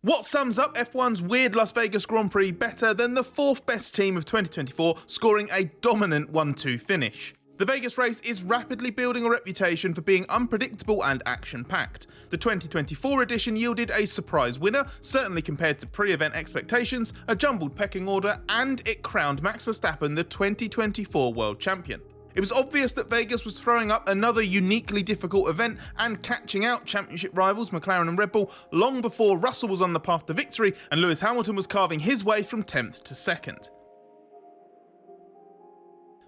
What sums up F1's weird Las Vegas Grand Prix better than the fourth best team of 2024 scoring a dominant 1-2 finish? The Vegas race is rapidly building a reputation for being unpredictable and action-packed. The 2024 edition yielded a surprise winner, certainly compared to pre-event expectations, a jumbled pecking order, and it crowned Max Verstappen the 2024 world champion. It was obvious that Vegas was throwing up another uniquely difficult event and catching out championship rivals McLaren and Red Bull long before Russell was on the path to victory and Lewis Hamilton was carving his way from 10th to 2nd.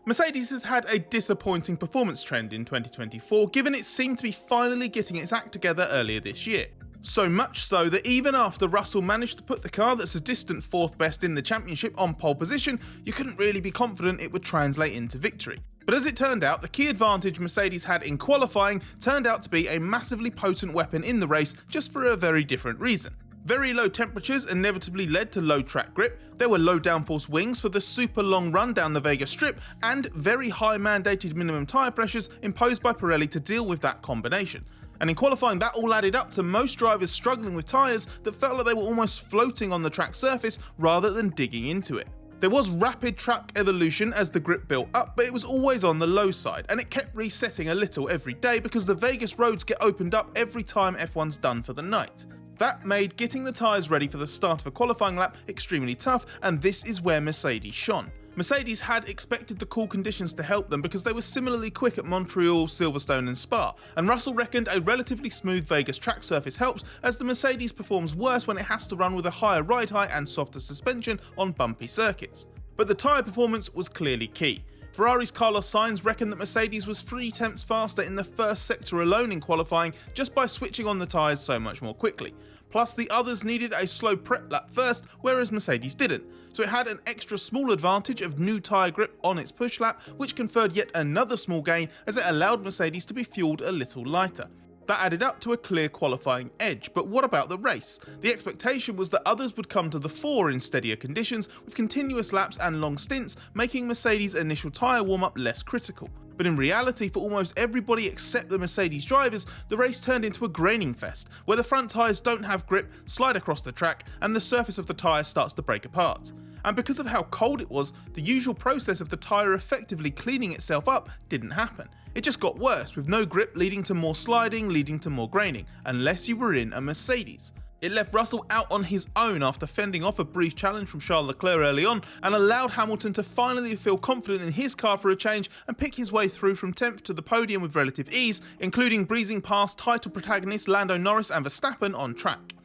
Mercedes has had a disappointing performance trend in 2024, given it seemed to be finally getting its act together earlier this year. So much so that even after Russell managed to put the car that's a distant fourth best in the championship on pole position, you couldn't really be confident it would translate into victory. But as it turned out, the key advantage Mercedes had in qualifying turned out to be a massively potent weapon in the race, just for a very different reason. Very low temperatures inevitably led to low track grip, there were low downforce wings for the super long run down the Vegas Strip, and very high mandated minimum tyre pressures imposed by Pirelli to deal with that combination. And in qualifying, that all added up to most drivers struggling with tyres that felt like they were almost floating on the track surface rather than digging into it. There was rapid track evolution as the grip built up, but it was always on the low side, and it kept resetting a little every day because the Vegas roads get opened up every time F1's done for the night. That made getting the tyres ready for the start of a qualifying lap extremely tough, and this is where Mercedes shone. Mercedes had expected the cool conditions to help them because they were similarly quick at Montreal, Silverstone and Spa, and Russell reckoned a relatively smooth Vegas track surface helps, as the Mercedes performs worse when it has to run with a higher ride height and softer suspension on bumpy circuits. But the tyre performance was clearly key. Ferrari's Carlos Sainz reckoned that Mercedes was 3/10 faster in the first sector alone in qualifying just by switching on the tyres so much more quickly. Plus the others needed a slow prep lap first, whereas Mercedes didn't, so it had an extra small advantage of new tyre grip on its push lap, which conferred yet another small gain as it allowed Mercedes to be fueled a little lighter. That added up to a clear qualifying edge, but what about the race? The expectation was that others would come to the fore in steadier conditions, with continuous laps and long stints, making Mercedes' initial tyre warm-up less critical. But in reality, for almost everybody except the Mercedes drivers, the race turned into a graining fest, where the front tyres don't have grip, slide across the track, and the surface of the tyre starts to break apart. And because of how cold it was, the usual process of the tyre effectively cleaning itself up didn't happen. It just got worse, with no grip leading to more sliding, leading to more graining, unless you were in a Mercedes. It left Russell out on his own after fending off a brief challenge from Charles Leclerc early on, and allowed Hamilton to finally feel confident in his car for a change and pick his way through from 10th to the podium with relative ease, including breezing past title protagonists Lando Norris and Verstappen on track.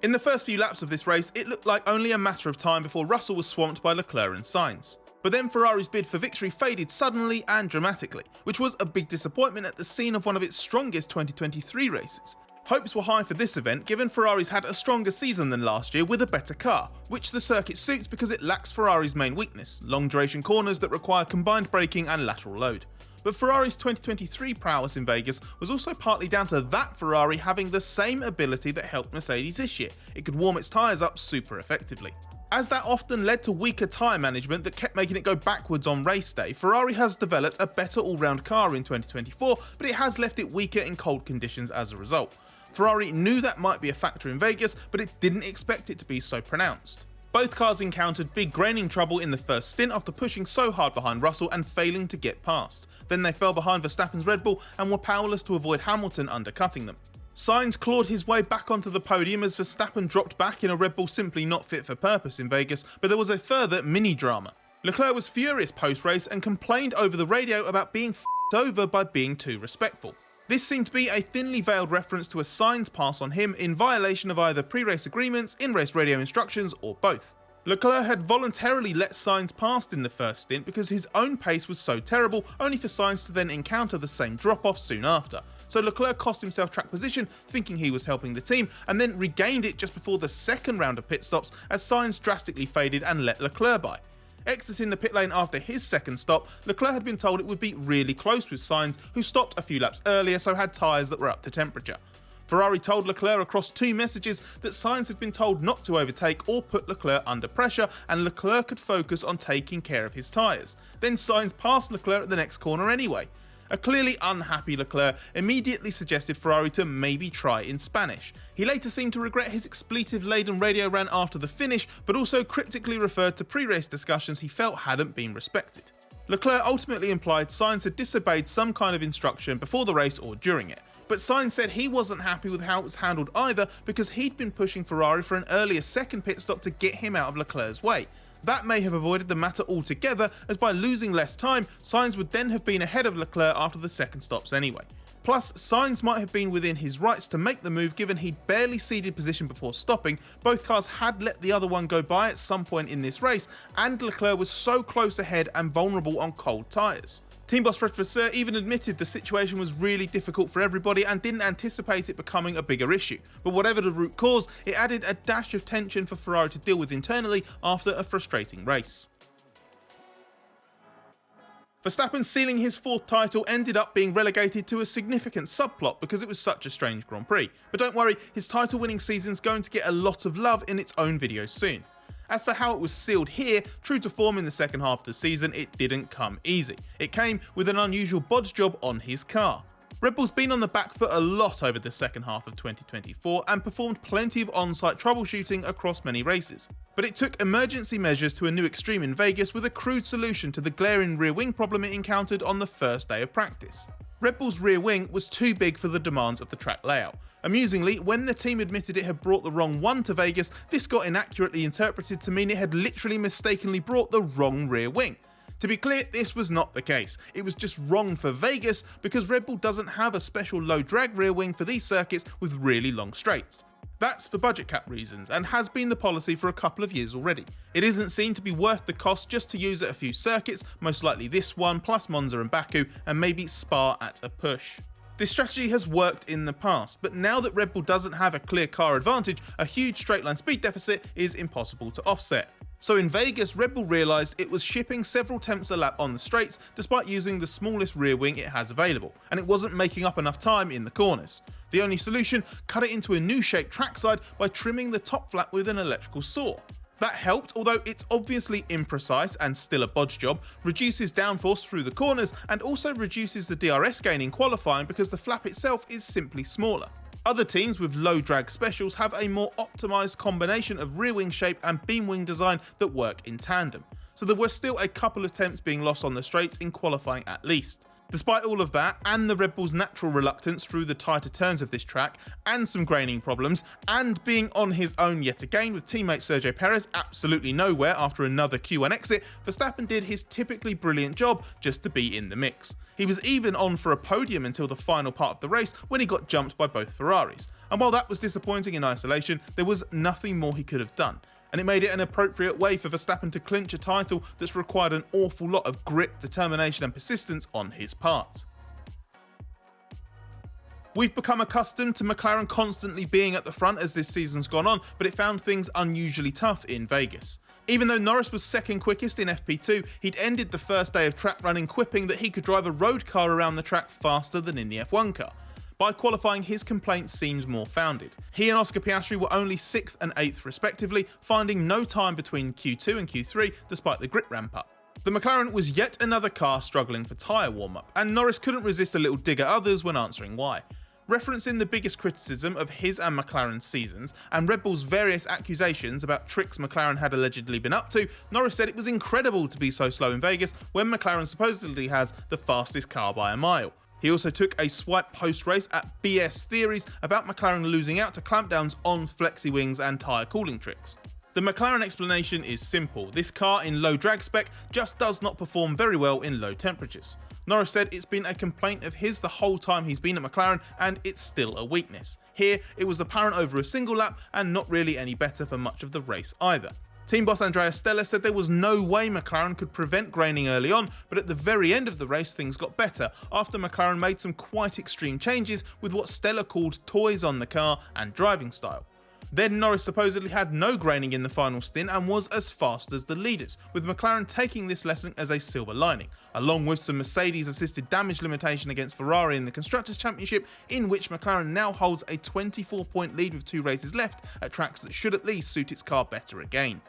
In the first few laps of this race, it looked like only a matter of time before Russell was swamped by Leclerc and Sainz. But then Ferrari's bid for victory faded suddenly and dramatically, which was a big disappointment at the scene of one of its strongest 2023 races. Hopes were high for this event, given Ferrari's had a stronger season than last year with a better car, which the circuit suits because it lacks Ferrari's main weakness, long duration corners that require combined braking and lateral load. But Ferrari's 2023 prowess in Vegas was also partly down to that Ferrari having the same ability that helped Mercedes this year. It could warm its tyres up super effectively. As that often led to weaker tyre management that kept making it go backwards on race day, Ferrari has developed a better all-round car in 2024, but it has left it weaker in cold conditions as a result. Ferrari knew that might be a factor in Vegas, but it didn't expect it to be so pronounced. Both cars encountered big graining trouble in the first stint after pushing so hard behind Russell and failing to get past. Then they fell behind Verstappen's Red Bull and were powerless to avoid Hamilton undercutting them. Sainz clawed his way back onto the podium as Verstappen dropped back in a Red Bull simply not fit for purpose in Vegas, but there was a further mini-drama. Leclerc was furious post-race and complained over the radio about being f***ed over by being too respectful. This seemed to be a thinly veiled reference to a Sainz pass on him in violation of either pre-race agreements, in-race radio instructions, or both. Leclerc had voluntarily let Sainz past in the first stint because his own pace was so terrible, only for Sainz to then encounter the same drop-off soon after. So Leclerc cost himself track position, thinking he was helping the team, and then regained it just before the second round of pit stops as Sainz drastically faded and let Leclerc by. Exiting the pit lane after his second stop, Leclerc had been told it would be really close with Sainz, who stopped a few laps earlier so had tyres that were up to temperature. Ferrari told Leclerc across two messages that Sainz had been told not to overtake or put Leclerc under pressure, and Leclerc could focus on taking care of his tyres. Then Sainz passed Leclerc at the next corner anyway. A clearly unhappy Leclerc immediately suggested Ferrari to maybe try in Spanish. He later seemed to regret his expletive-laden radio rant after the finish, but also cryptically referred to pre-race discussions he felt hadn't been respected. Leclerc ultimately implied Sainz had disobeyed some kind of instruction before the race or during it, but Sainz said he wasn't happy with how it was handled either because he'd been pushing Ferrari for an earlier second pit stop to get him out of Leclerc's way. That may have avoided the matter altogether, as by losing less time, Sainz would then have been ahead of Leclerc after the second stops anyway. Plus, Sainz might have been within his rights to make the move given he'd barely ceded position before stopping. Both cars had let the other one go by at some point in this race, and Leclerc was so close ahead and vulnerable on cold tyres. Team boss Fred Vasseur even admitted the situation was really difficult for everybody and didn't anticipate it becoming a bigger issue. But whatever the root cause, it added a dash of tension for Ferrari to deal with internally after a frustrating race. Verstappen sealing his fourth title ended up being relegated to a significant subplot because it was such a strange Grand Prix. But don't worry, his title-winning season's going to get a lot of love in its own video soon. As for how it was sealed here, true to form in the second half of the season, it didn't come easy. It came with an unusual bodge job on his car. Red Bull's been on the back foot a lot over the second half of 2024 and performed plenty of on-site troubleshooting across many races. But it took emergency measures to a new extreme in Vegas with a crude solution to the glaring rear wing problem it encountered on the first day of practice. Red Bull's rear wing was too big for the demands of the track layout. Amusingly, when the team admitted it had brought the wrong one to Vegas, this got inaccurately interpreted to mean it had literally mistakenly brought the wrong rear wing. To be clear, this was not the case. It was just wrong for Vegas because Red Bull doesn't have a special low drag rear wing for these circuits with really long straights. That's for budget cap reasons and has been the policy for a couple of years already. It isn't seen to be worth the cost just to use at a few circuits, most likely this one plus Monza and Baku, and maybe Spa at a push. This strategy has worked in the past, but now that Red Bull doesn't have a clear car advantage, a huge straight line speed deficit is impossible to offset. So in Vegas, Red Bull realised it was shipping several tenths a lap on the straights despite using the smallest rear wing it has available, and it wasn't making up enough time in the corners. The only solution, cut it into a new shaped trackside by trimming the top flap with an electrical saw. That helped, although it's obviously imprecise and still a bodge job, reduces downforce through the corners and also reduces the DRS gain in qualifying because the flap itself is simply smaller. Other teams with low drag specials have a more optimised combination of rear wing shape and beam wing design that work in tandem, so there were still a couple of attempts being lost on the straights in qualifying at least. Despite all of that, and the Red Bull's natural reluctance through the tighter turns of this track, and some graining problems, and being on his own yet again with teammate Sergio Perez absolutely nowhere after another Q1 exit, Verstappen did his typically brilliant job just to be in the mix. He was even on for a podium until the final part of the race when he got jumped by both Ferraris. And while that was disappointing in isolation, there was nothing more he could have done. And it made it an appropriate way for Verstappen to clinch a title that's required an awful lot of grit, determination and persistence on his part. We've become accustomed to McLaren constantly being at the front as this season's gone on, but it found things unusually tough in Vegas. Even though Norris was second quickest in FP2, he'd ended the first day of track running quipping that he could drive a road car around the track faster than in the F1 car. By qualifying, his complaint seems more founded. He and Oscar Piastri were only 6th and 8th respectively, finding no time between Q2 and Q3 despite the grip ramp up. The McLaren was yet another car struggling for tyre warm-up, and Norris couldn't resist a little dig at others when answering why. Referencing the biggest criticism of his and McLaren's seasons, and Red Bull's various accusations about tricks McLaren had allegedly been up to, Norris said it was incredible to be so slow in Vegas when McLaren supposedly has the fastest car by a mile. He also took a swipe post-race at BS theories about McLaren losing out to clampdowns on flexi wings and tyre cooling tricks. The McLaren explanation is simple: this car in low drag spec just does not perform very well in low temperatures. Norris said it's been a complaint of his the whole time he's been at McLaren, and it's still a weakness. Here, it was apparent over a single lap and not really any better for much of the race either. Team boss Andrea Stella said there was no way McLaren could prevent graining early on, but at the very end of the race things got better after McLaren made some quite extreme changes with what Stella called toys on the car and driving style. Then Norris supposedly had no graining in the final stint and was as fast as the leaders, with McLaren taking this lesson as a silver lining, along with some Mercedes-assisted damage limitation against Ferrari in the Constructors' Championship, in which McLaren now holds a 24-point lead with 2 races left at tracks that should at least suit its car better again.